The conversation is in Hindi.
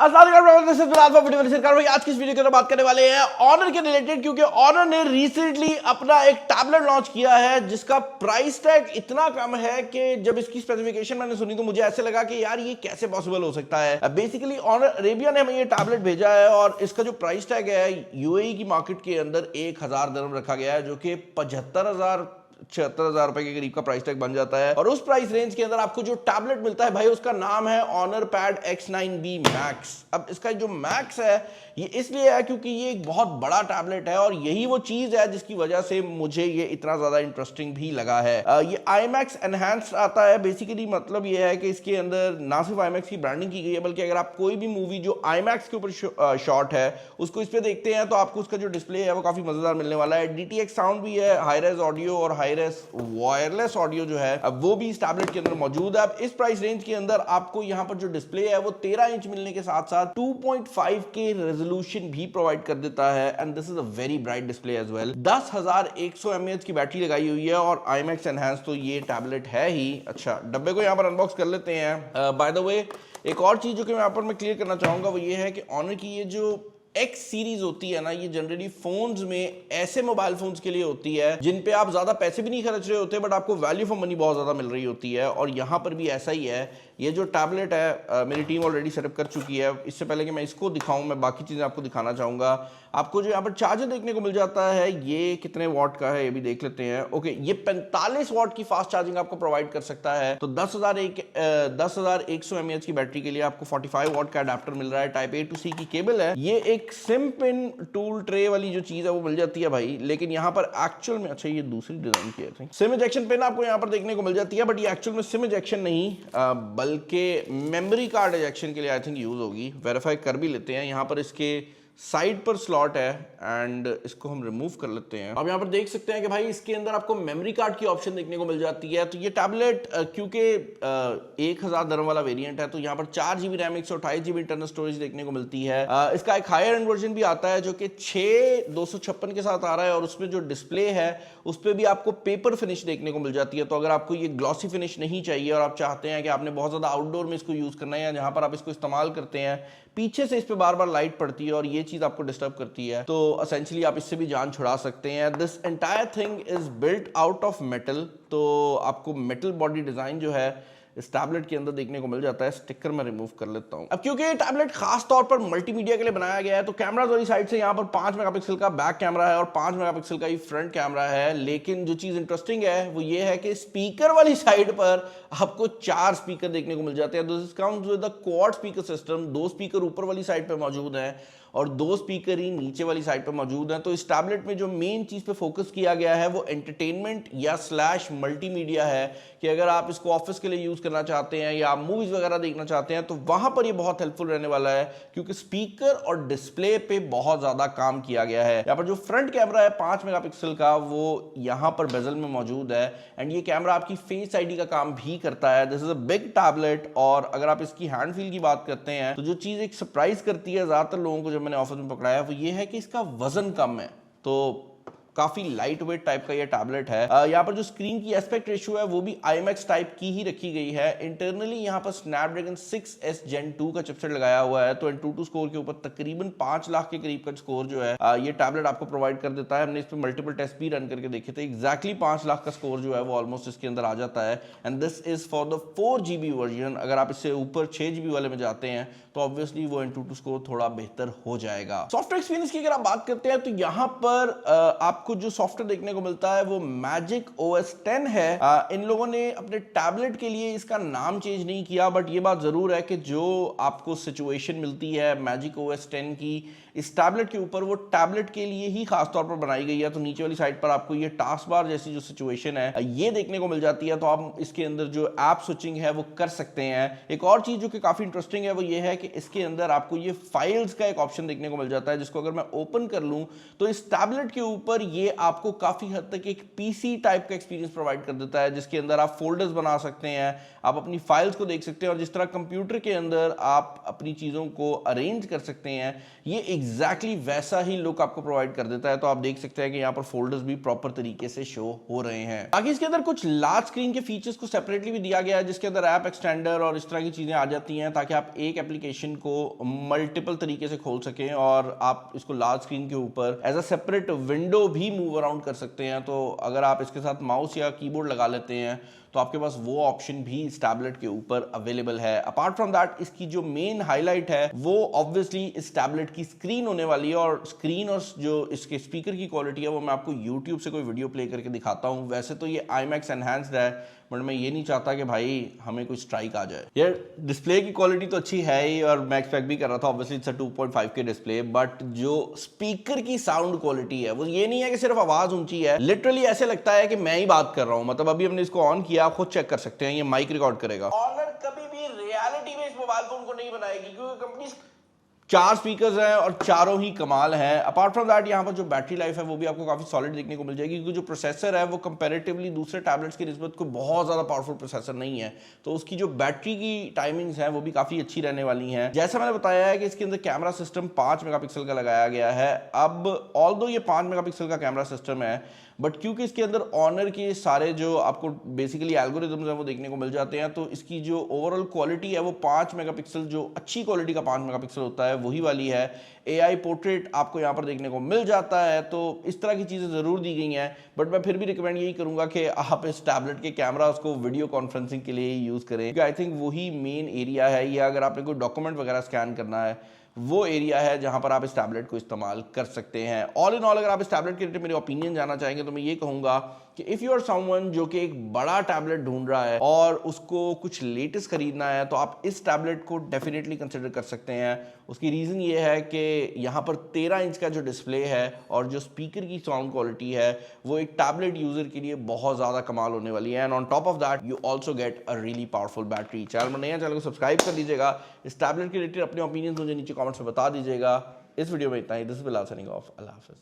आज की इस वीडियो के अंदर बात करने वाले हैं ऑनर के रिलेटेड, क्योंकि ऑनर ने रिसेंटली अपना एक टैबलेट लॉन्च किया है जिसका प्राइस टैग इतना कम है कि जब इसकी स्पेसिफिकेशन मैंने सुनी तो मुझे ऐसे लगा कि यार ये कैसे पॉसिबल हो सकता है। बेसिकली ऑनर अरेबिया ने हमें ये टैबलेट भेजा है और इसका जो प्राइस टैग है यूएई की मार्केट के अंदर 1000 दिरहम रखा गया है, जो कि 76,000 रुपए के करीब का प्राइस टैग बन जाता है। और उस प्राइस रेंज के अंदर आपको जो टैबलेट मिलता है भाई उसका नाम है ऑनर पैड X9B Max। अब इसका जो मैक्स है ये इसलिए है क्योंकि ये एक बहुत बड़ा टैबलेट है और यही वो चीज है जिसकी वजह से मुझे ये इतना ज्यादा इंटरेस्टिंग भी लगा है। ये IMAX एनहांस्ड आता है। बेसिकली मतलब ये है कि इसके अंदर ना सिर्फ IMAX की ब्रांडिंग की गई है, बल्कि अगर आप कोई भी मूवी जो IMAX के ऊपर शॉट है उसको इस पे देखते हैं तो आपको उसका जो डिस्प्ले है वो काफी मजेदार मिलने वाला है। DTX साउंड भी है, हाई रेज ऑडियो और हाई रेज वायरलेस ऑडियो जो है अब वो भी इस टैबलेट के अंदर मौजूद है। अब इस प्राइस रेंज के अंदर आपको यहाँ पर जो डिस्प्ले है वो 13 इंच मिलने के साथ साथ 2.5K रेजोल्यूशन भी प्रोवाइड कर देता है and this is a very bright display as well. 10,100 mAh की बैटरी लगाई हुई है और IMAX एनहांस तो ये टैबलेट है ही। अच्छा, डब्बे को यहाँ पर अनबॉक्स कर लेते हैं। बाय द वे एक और चीज जो कि मैं यहाँ पर मैं क्लियर करना चाहूंगा वो ये है कि ऑनर की ये जो X सीरीज होती है ना, ये जनरली फोन्स में ऐसे मोबाइल फोन्स के लिए होती है जिन पे आप ज्यादा पैसे भी नहीं खर्च रहे होते बट आपको वैल्यू फॉर मनी बहुत ज्यादा मिल रही होती है। और यहाँ पर भी ऐसा ही है। ये जो टैबलेट है मेरी टीम ऑलरेडी सेटअप कर चुकी है। इससे पहले कि मैं इसको दिखाऊं मैं बाकी चीजें आपको दिखाना चाहूंगा। आपको जो यहाँ पर चार्जर देखने को मिल जाता है ये कितने वॉट का है ये भी देख लेते हैं। ओके, ये 45 वॉट की फास्ट चार्जिंग आपको प्रोवाइड कर सकता है। तो 10,100 mAh की बैटरी के लिए आपको 45 वॉट का अडेप्टर मिल रहा है। टाइप A to C की केबल है। ये एक सिम पिन टूल ट्रे वाली जो चीज है वो मिल जाती है भाई, लेकिन यहाँ पर एक्चुअल में अच्छा ये दूसरी डिजाइन की है। सिम इजेक्शन पिन आपको यहाँ पर देखने को मिल जाती है बट ये एक्चुअल में सिम इजेक्शन नहीं बल्कि मेमोरी कार्ड इजेक्शन के लिए आई थिंक यूज होगी। वेरीफाई कर भी लेते हैं। यहाँ पर इसके साइड पर स्लॉट है एंड इसको हम रिमूव कर लेते हैं। अब यहाँ पर देख सकते हैं कि भाई इसके अंदर आपको मेमोरी कार्ड की ऑप्शन देखने को मिल जाती है। तो ये टैबलेट क्योंकि 1000 दिरहम वाला वेरिएंट है तो यहाँ पर 4GB RAM 128GB internal storage देखने को मिलती है। इसका एक हायर एंड वर्जन भी आता है जो कि 6256 के साथ आ रहा है और उसमें जो डिस्प्ले है उस पर भी आपको पेपर फिनिश देखने को मिल जाती है। तो अगर आपको ये ग्लॉसी फिनिश नहीं चाहिए और आप चाहते हैं कि आपने बहुत ज्यादा आउटडोर में इसको यूज करना है या जहां पर आप इसको इस्तेमाल करते हैं पीछे से इस पे बार बार लाइट पड़ती है और ये चीज आपको डिस्टर्ब करती है, तो एसेंशियली आप इससे भी जान छुड़ा सकते हैं। This entire thing is built out of metal. तो आपको मेटल बॉडी डिजाइन जो है इस टैबलेट के अंदर देखने को मिल जाता है। स्टिकर मैं रिमूव कर लेता हूं। अब क्योंकि ये टैबलेट खास तौर पर मल्टीमीडिया के लिए बनाया गया है तो कैमरा वाली साइड से यहाँ पर 5 मेगापिक्सल का बैक कैमरा है और 5 मेगापिक्सल का ही फ्रंट कैमरा है। लेकिन जो चीज इंटरेस्टिंग है वो ये है कि स्पीकर वाली साइड पर आपको 4 स्पीकर देखने को मिल जाते हैं। This comes with the quad speaker system. 2 speaker ऊपर वाली साइड पर मौजूद है और 2 स्पीकर ही नीचे वाली साइड पर मौजूद हैं। तो इस टैबलेट में जो मेन चीज पे फोकस किया गया है वो एंटरटेनमेंट या स्लैश मल्टीमीडिया है कि अगर आप इसको ऑफिस के लिए यूज करना चाहते हैं या आप मूवीज वगैरह देखना चाहते हैं तो वहां पर ये बहुत हेल्पफुल रहने वाला है क्योंकि स्पीकर और डिस्प्ले पे बहुत ज्यादा काम किया गया है। यहाँ पर जो फ्रंट कैमरा है 5 मेगापिक्सल का वो यहाँ पर बेजल में मौजूद है एंड ये कैमरा आपकी फेस आईडी का काम भी करता है। This is a big tablet. और अगर आप इसकी हैंड फील की बात करते हैं तो जो चीज एक सरप्राइज करती है ज्यादातर लोगों को मैंने ऑफिस में पकड़ाया वो ये है कि इसका वजन कम है। तो काफी लाइट वेट टाइप का ये टैबलेट है। यहाँ पर जो स्क्रीन की एस्पेक्ट रेशियो है वो भी IMAX टाइप की ही रखी गई है। इंटरनली यहाँ पर स्नैपड्रैगन 6S Gen 2 का चिपसेट लगाया हुआ है। तो Antutu स्कोर के ऊपर तकरीबन 5 लाख के करीब का स्कोर जो है ये टैबलेट आपको प्रोवाइड कर देता है। हमने इस पर मल्टीपल टेस्ट भी रन करके देखे थे। एग्जैक्टली 5 लाख का स्कोर जो है वो ऑलमोस्ट इसके अंदर आ जाता है and this is for the 4GB version. अगर आप इससे ऊपर 6GB वाले में जाते हैं तो ऑब्वियसली वो Antutu स्कोर थोड़ा बेहतर हो जाएगा। सॉफ्टवेयर एक्सपीरियंस की अगर आप बात करते हैं तो यहाँ पर आपको जो सॉफ्टवेयर देखने को मिलता है वो Magic OS 10 है। इन लोगों ने अपने टैबलेट के लिए इसका नाम चेंज नहीं किया बट ये बात जरूर है कि जो आपको सिचुएशन मिलती है Magic OS 10 की इस टैबलेट के ऊपर वो टैबलेट के लिए ही खास तौर पर बनाई गई है। तो नीचे वाली साइड पर आपको ये टास्क बार जैसी जो सिचुएशन है ये देखने को मिल जाती है। तो आप इसके अंदर जो ऐप स्विचिंग है वो कर सकते हैं। एक और चीज जो कि काफी इंटरेस्टिंग है वो ये है कि इसके अंदर आपको ये फाइल्स का एक ऑप्शन देखने को मिल जाता है जिसको अगर मैं ओपन कर लूं तो इस टैबलेट के ऊपर ये आपको काफी हद तक एक पीसी टाइप का एक्सपीरियंस प्रोवाइड कर देता है, जिसके अंदर आप फोल्डर्स बना सकते हैं, आप अपनी फाइल्स को देख सकते हैं, और जिस तरह कंप्यूटर के अंदर आप अपनी चीजों को अरेंज कर सकते हैं, ये एग्जैक्टली वैसा ही लुक आपको प्रोवाइड कर देता है। तो आप देख सकते हैं कि यहाँ पर फोल्डर्स भी प्रॉपर तरीके से शो हो रहे हैं। बाकी इसके अंदर कुछ लार्ज स्क्रीन के फीचर्स को सेपरेटली भी दिया गया है, जिसके अंदर ऐप एक्सटेंडर और इस तरह की चीजें आ जाती हैं, ताकि आप एक एप्लीकेशन को मल्टीपल तरीके से खोल सकें और आप इसको लार्ज स्क्रीन के ऊपर एज अ सेपरेट विंडो भी मूव अराउंड कर सकते हैं। तो अगर आप इसके साथ माउस या कीबोर्ड लगा लेते हैं तो आपके पास वो ऑप्शन भी इस टैबलेट के ऊपर अवेलेबल है। अपार्ट फ्रॉम दैट, इसकी जो मेन हाईलाइट है वो ऑब्वियसली इस टैबलेट की स्क्रीन होने वाली है, और स्क्रीन और जो इसके स्पीकर की क्वालिटी है वो मैं आपको यूट्यूब से कोई वीडियो प्ले करके दिखाता हूं। वैसे तो ये IMAX एनहांस्ड है, बट मैं ये नहीं चाहता कि भाई हमें कोई स्ट्राइक आ जाए। यार डिस्प्ले की क्वालिटी तो अच्छी है ही, और मैं एक्सपेक्ट भी कर रहा था, ऑब्वियसली इट्स अ 2.5 के डिस्प्ले, बट जो स्पीकर की साउंड क्वालिटी है वो ये नहीं है कि सिर्फ आवाज ऊंची है, लिटरली ऐसे लगता है कि मैं ही बात कर रहा हूं। मतलब अभी हमने इसको ऑन किया, आप खुद चेक कर सकते हैं, ये माइक रिकॉर्ड करेगा। ऑनर कभी भी रियलिटी में इस मोबाइल फोन को नहीं बनाएगी, क्योंकि कंपनी 4 स्पीकर्स हैं और चारों ही कमाल हैं। अपार्ट फ्रॉम दैट, यहाँ पर जो बैटरी लाइफ है वो भी आपको काफी सॉलिड देखने को मिल जाएगी, क्योंकि जो प्रोसेसर है वो कंपैरेटिवली दूसरे टैबलेट्स की निस्बत कोई बहुत ज्यादा पावरफुल प्रोसेसर नहीं है, तो उसकी जो बैटरी की टाइमिंग्स हैं वो भी काफी अच्छी रहने वाली हैं। जैसा मैंने बताया है कि इसके अंदर कैमरा सिस्टम 5 मेगापिक्सल का लगाया गया है। अब ऑल्दो ये 5 मेगापिक्सल का कैमरा सिस्टम है, बट क्योंकि इसके अंदर ऑनर के सारे जो आपको बेसिकली एल्गोरिथम्स हैं वो देखने को मिल जाते हैं, तो इसकी जो ओवरऑल क्वालिटी है वो 5 मेगापिक्सल, जो अच्छी क्वालिटी का 5 मेगापिक्सल होता है वही वाली है। AI पोर्ट्रेट आपको यहाँ पर देखने को मिल जाता है, तो इस तरह की चीज़ें ज़रूर दी गई हैं, बट मैं फिर भी रिकमेंड यही करूँगा कि आप इस टैबलेट के कैमरास को वीडियो कॉन्फ्रेंसिंग के लिए ही यूज़ करें, क्योंकि आई थिंक वही मेन एरिया है, या अगर आपने कोई डॉक्यूमेंट वगैरह स्कैन करना है वो एरिया है जहां पर आप इस टैबलेट को इस्तेमाल कर सकते हैं। ऑल इन ऑल, अगर आप इस टैबलेट के रिलेटेड मेरे ओपिनियन जानना चाहेंगे तो मैं ये कहूंगा कि इफ यू आर समवन जो कि एक बड़ा टैबलेट ढूंढ रहा है और उसको कुछ लेटेस्ट खरीदना है, तो आप इस टैबलेट को डेफिनेटली कंसिडर कर सकते हैं। उसकी रीजन ये है कि यहाँ पर 13 इंच का जो डिस्प्ले है और जो स्पीकर की साउंड क्वालिटी है वो एक टैबलेट यूजर के लिए बहुत ज्यादा कमाल होने वाली है। And on top of that you also get a really powerful battery. Channel में नया, चैनल को सब्सक्राइब कर लीजिएगा। इस टैबलेट के रिलेटेड अपने ओपिनियन मुझे नीचे कॉमेंट्स में बता दीजिएगा। इस वीडियो में इतना ही। This is Bilal signing off. अल्लाह हाफिज।